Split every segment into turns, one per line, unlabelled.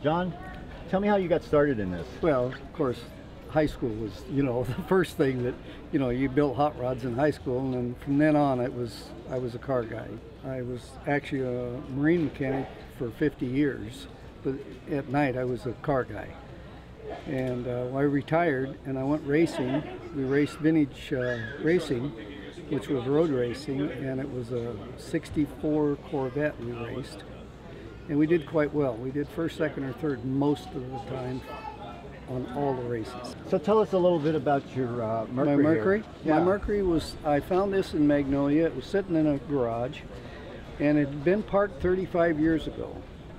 John, tell me how you got started in this.
Well, of course, high school was, the first thing that, you built hot rods in high school, and then from then on I was a car guy. I was actually a marine mechanic for 50 years, but at night I was a car guy. And I retired and I went racing. We raced vintage racing, which was road racing, and it was a 64 Corvette we raced. And we did quite well. We did first, second, or third most of the time on all the races.
So tell us a little bit about your Mercury.
My Mercury?
Yeah.
My Mercury was, I found this in Magnolia. It was sitting in a garage, and it had been parked 35 years ago.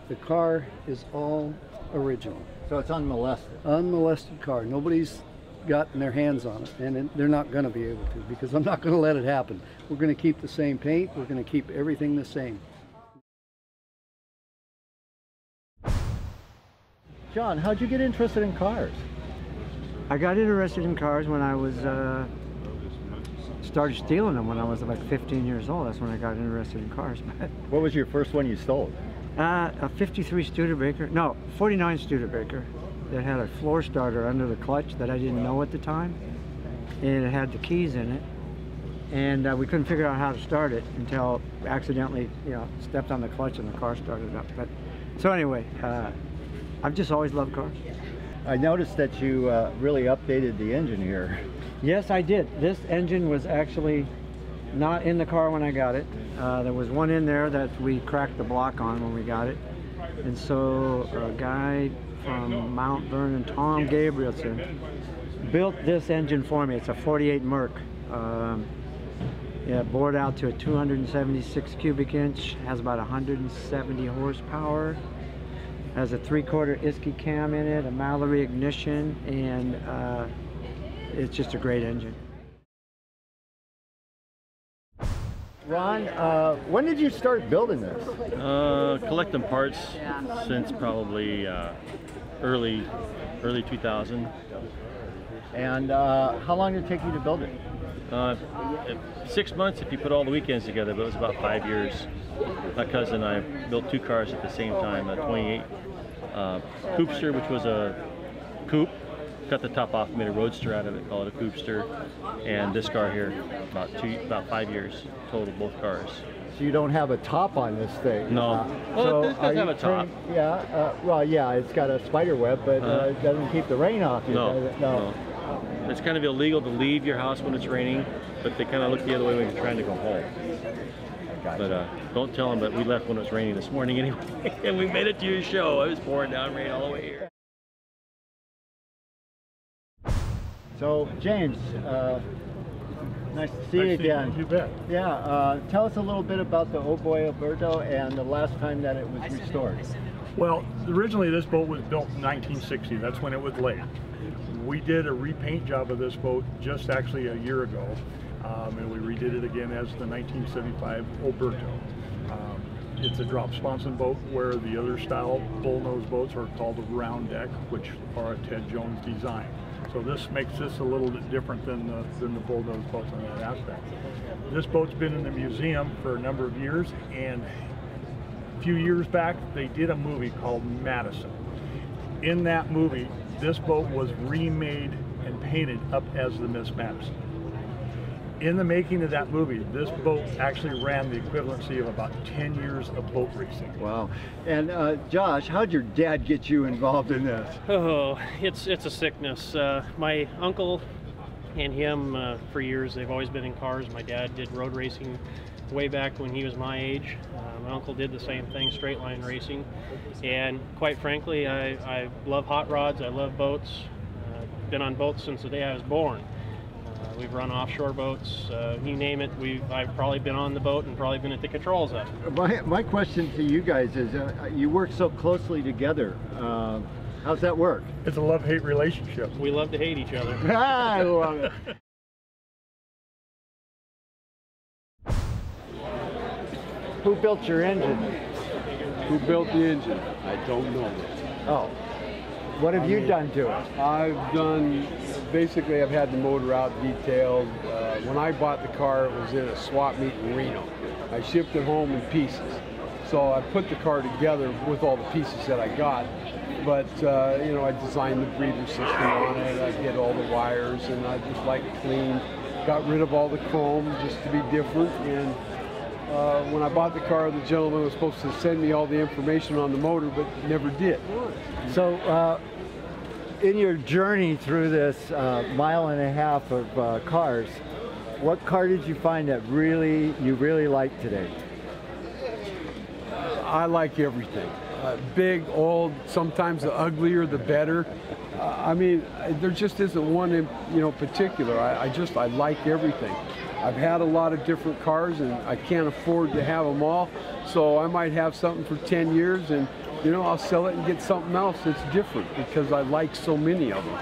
The car is all original.
So it's unmolested.
Unmolested car. Nobody's gotten their hands on it, and they're not going to be able to, because I'm not going to let it happen. We're going to keep the same paint. We're going to keep everything the same.
John, how'd you get interested in cars?
I got interested in cars when I was started stealing them when I was like 15 years old. That's when I got interested in cars.
What was your first one you stole?
A 53 Studebaker, no, 49 Studebaker that had a floor starter under the clutch that I didn't know at the time, and it had the keys in it, and we couldn't figure out how to start it until accidentally, stepped on the clutch and the car started up. But so anyway, I've just always loved cars.
I noticed that you really updated the engine here.
Yes, I did. This engine was actually not in the car when I got it. There was one in there that we cracked the block on when we got it. And so a guy from Mount Vernon, Tom Gabrielson, built this engine for me. It's a 48 Merc. Yeah, bored out to a 276 cubic inch, has about 170 horsepower. Has a 3/4 Isky cam in it, a Mallory ignition, and it's just a great engine.
Ron, when did you start building this?
Collecting parts since probably early 2000.
And how long did it take you to build it?
6 months if you put all the weekends together, but it was about 5 years. My cousin and I built 2 cars at the same time, a 28 Coopster, which was a coupe, cut the top off, made a roadster out of it, called it a Coopster, and this car here, about 5 years total, both cars.
So you don't have a top on this thing?
No. Well, it does have a top.
Well, yeah, it's got a spider web, but it doesn't keep the rain off you.
No. It's kind of illegal to leave your house when it's raining, but they kind of look the other way when you're trying to go home.
Gotcha.
But don't tell them that we left when it was raining this morning anyway, and we made it to your show. It was pouring down rain all the way here.
So, James, nice to see you again.
You bet.
Yeah, tell us a little bit about the Oh Boy Alberto and the last time that it was restored.
Well, originally this boat was built in 1960. That's when it was laid. We did a repaint job of this boat just actually a year ago, and we redid it again as the 1975 Alberto. It's a drop sponson boat, where the other style bullnose boats are called a round deck, which are a Ted Jones design. So this makes this a little bit different than the bullnose boats on that aspect. This boat's been in the museum for a number of years, and a few years back they did a movie called Madison. In that movie, this boat was remade and painted up as the Miss Madison. In the making of that movie, this boat actually ran the equivalency of about 10 years of boat racing.
Wow. And Josh, how'd your dad get you involved in this?
Oh, it's a sickness. My uncle and him, for years, they've always been in cars. My dad did road racing way back when he was my age. My uncle did the same thing, straight line racing. And quite frankly, I love hot rods, I love boats. Been on boats since the day I was born. We've run offshore boats, you name it. I've probably been on the boat and probably been at the controls of it.
My question to you guys is, you work so closely together. How's that work?
It's a love-hate relationship.
We love to hate each other.
I love it. Who built your engine?
Who built the engine? I don't know.
Oh. What have you done to it?
I've done, basically I've had the motor out detailed. When I bought the car, it was in a swap meet in Reno. I shipped it home in pieces. So I put the car together with all the pieces that I got. but you know, I designed the breather system on it. I did all the wires, and I just like it clean. Got rid of all the chrome just to be different. And when I bought the car, the gentleman was supposed to send me all the information on the motor, but never did.
So, in your journey through this 1.5 miles of cars, what car did you find that you really like today?
I like everything. Big, old, sometimes the uglier the better. I mean, there just isn't one in particular. I like everything. I've had a lot of different cars, and I can't afford to have them all, so I might have something for 10 years, and I'll sell it and get something else that's different because I like so many of them.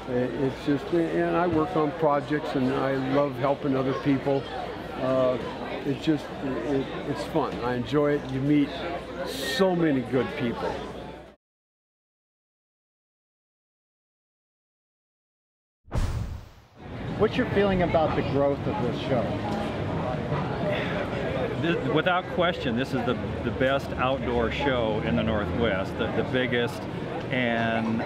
It's just, and I work on projects, and I love helping other people. It's fun. I enjoy it. You meet so many good people.
What's your feeling about the growth of this show?
Without question, this is the best outdoor show in the Northwest, the biggest. And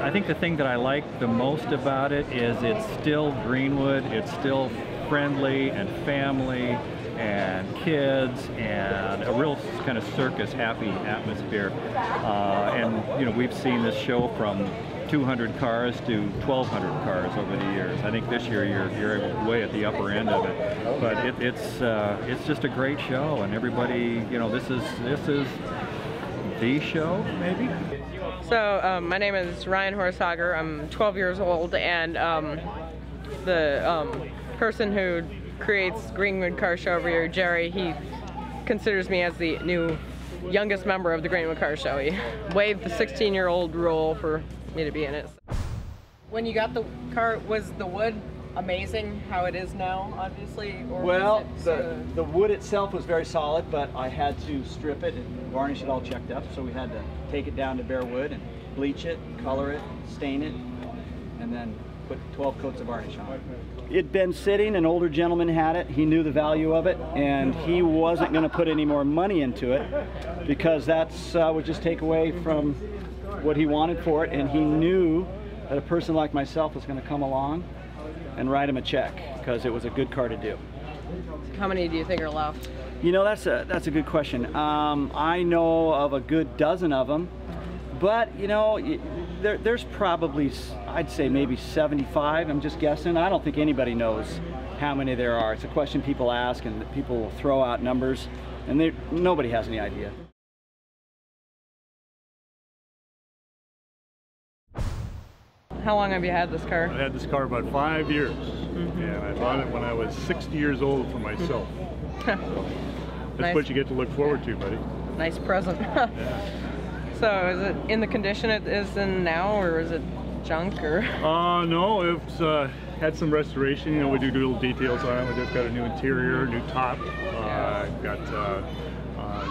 I think the thing that I like the most about it is it's still Greenwood, it's still friendly and family and kids and a real kind of circus happy atmosphere. And we've seen this show from 200 cars to 1,200 cars over the years. I think this year you're way at the upper end of it, but it's just a great show, and everybody, this is the show maybe.
So my name is Ryan Horsager. I'm 12 years old, and the person who creates Greenwood Car Show over here, Jerry, he considers me as the youngest member of the Greenwood Car Show. He waived the 16-year-old rule for me to be in it. When you got the car, was the wood amazing how it is now, obviously? Or
well, the wood itself was very solid, but I had to strip it and varnish it all checked up, so we had to take it down to bare wood and bleach it, color it, stain it, and then put 12 coats of varnish on it. It'd been sitting, an older gentleman had it, he knew the value of it, and he wasn't going to put any more money into it because that's would just take away from what he wanted for it, and he knew that a person like myself was going to come along and write him a check because it was a good car to do.
How many do you think are left?
That's a good question. I know of a good dozen of them, but there's probably, I'd say maybe 75. I'm just guessing. I don't think anybody knows how many there are. It's a question people ask, and people will throw out numbers, and nobody has any idea.
How long have you had this car?
I had this car about 5 years, and I bought it when I was 60 years old for myself. That's
nice.
what you get to look forward to, buddy.
Nice present. So is it in the condition it is in now, or is it junk? Or?
No, it's had some restoration. We do little details on it. We just got a new interior, new top.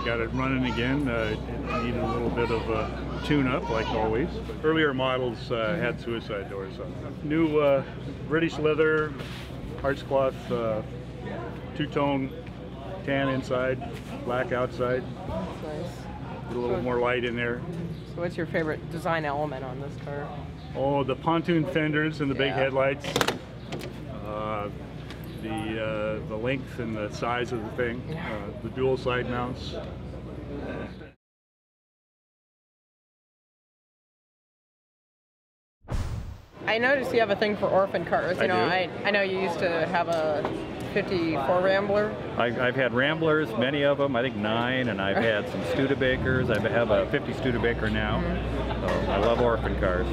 Got it running again. It needed a little bit of a tune-up, like always. But earlier models had suicide doors on them. New British leather, hearts cloth, two-tone tan inside, black outside.
That's nice.
Put a little more light in there.
So what's your favorite design element on this car?
Oh, the pontoon fenders and the big headlights. The length and the size of the thing. The dual side mounts.
I noticed you have a thing for orphan cars. I know you used to have a 54 Rambler.
I've had Ramblers, many of them, I think 9, and I've had some Studebakers. I have a 50 Studebaker now. So I love orphan cars.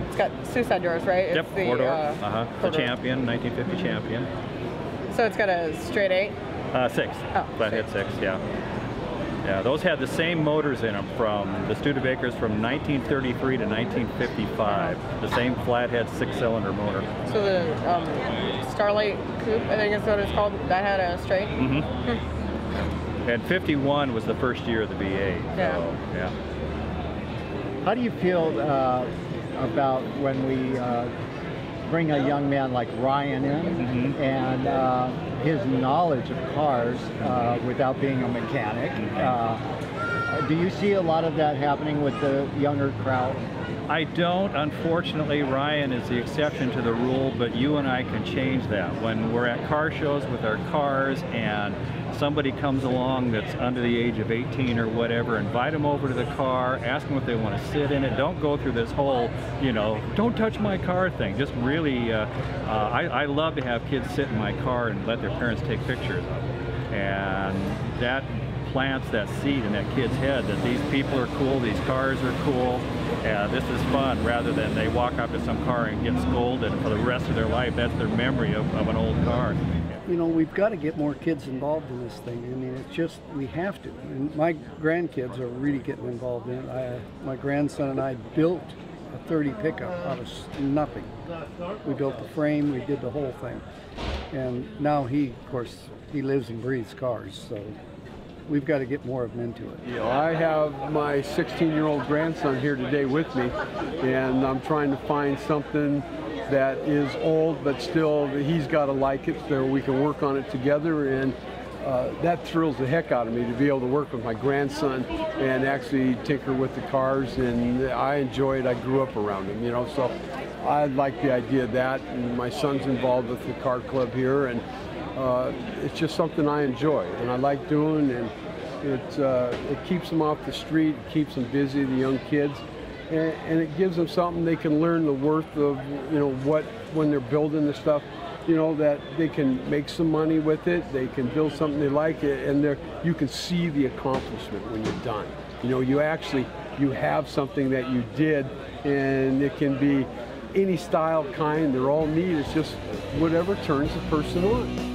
It's got suicide doors, right?
Yep,
it's
four-door. The Champion, 1950 Champion.
So it's got a straight 8?
6. Flathead 6, yeah. Yeah, those had the same motors in them from the Studebakers from 1933 to 1955. The same flathead 6-cylinder motor.
So the Starlight Coupe, I think that's what it's called, that had a straight?
And 51 was the first year of the V8. So, yeah.
How do you feel about when we bring a young man like Ryan in and his knowledge of cars without being a mechanic? Do you see a lot of that happening with the younger crowd?
I don't. Unfortunately, Ryan is the exception to the rule, but you and I can change that. When we're at car shows with our cars and somebody comes along that's under the age of 18 or whatever, invite them over to the car, ask them if they want to sit in it. Don't go through this whole, you know, don't touch my car thing. Just really, I love to have kids sit in my car and let their parents take pictures of them. And that plants that seed in that kid's head that these people are cool, these cars are cool, this is fun, rather than they walk up to some car and get scolded for the rest of their life. That's their memory of an old car.
You know, we've got to get more kids involved in this thing. I mean, it's just, we have to. And my grandkids are really getting involved in it. My grandson and I built a 30 pickup out of nothing. We built the frame, we did the whole thing. And now he, of course, he lives and breathes cars, so we've got to get more of them into it.
You know, I have my 16-year-old grandson here today with me, and I'm trying to find something that is old, but still he's got to like it, so we can work on it together. And that thrills the heck out of me to be able to work with my grandson and actually tinker with the cars, and I enjoy it. I grew up around him, you know, so I like the idea of that. And my son's involved with the car club here, and it's just something I enjoy and I like doing, and it keeps them off the street, it keeps them busy, the young kids, and it gives them something they can learn the worth of, you know, what, when they're building the stuff, you know, that they can make some money with it, they can build something they like, and you can see the accomplishment when you're done. You know, you have something that you did, and it can be any style, kind, they're all neat. It's just whatever turns the person on.